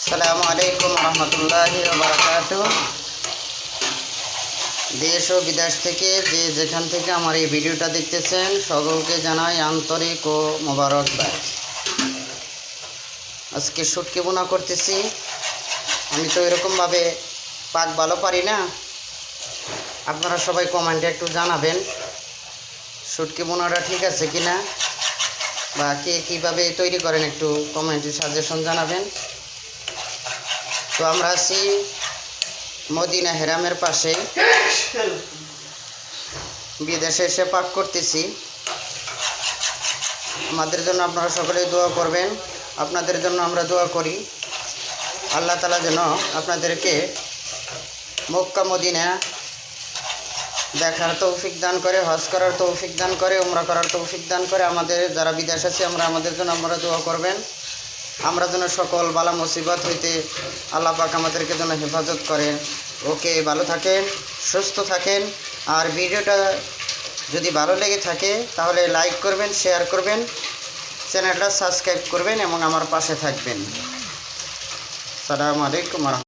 আসসালামু আলাইকুম রহমতুল্লাহি ওয়া বারাকাতুহু। দেশ ও বিদেশ থেকে যে যেখান থেকে আমার এই ভিডিওটা দেখতেছেন সকলকে জানাই আন্তরিক ও মোবারকবাদ। আজকে শুটকি বোনা করতেছি। আমি তো এরকমভাবে পাক ভালো পারি না, আপনারা সবাই কমেন্টে একটু জানাবেন শুটকি বোনাটা ঠিক আছে কিনা, বা কে কীভাবে তৈরি করেন একটু কমেন্টে সাজেশন জানাবেন। তো আমরা আছি মদিনা হেরামের পাশে, বিদেশে এসে পাক করতেছি। আমাদের জন্য আপনারা সকলেই দোয়া করবেন, আপনাদের জন্য আমরা দোয়া করি। আল্লাহ তাআলা যেন আপনাদেরকে মক্কা মদিনা দেখার তৌফিক দান করে, হজ করার তৌফিক দান করে, উমরা করার তৌফিক দান করে। আমাদের যারা বিদেশ আছে আমাদের জন্য আপনারা দোয়া করবেন। আমরা যেন সকল বালা মুসিবত হইতে আল্লাহ পাক আমাদেরকে যেন হেফাজত করেন। ওকে, ভালো থাকেন, সুস্থ থাকেন। আর ভিডিওটা যদি ভালো লেগে থাকে তাহলে লাইক করবেন, শেয়ার করবেন, চ্যানেলটা সাবস্ক্রাইব করবেন এবং আমার পাশে থাকবেন। আসসালামু আলাইকুম।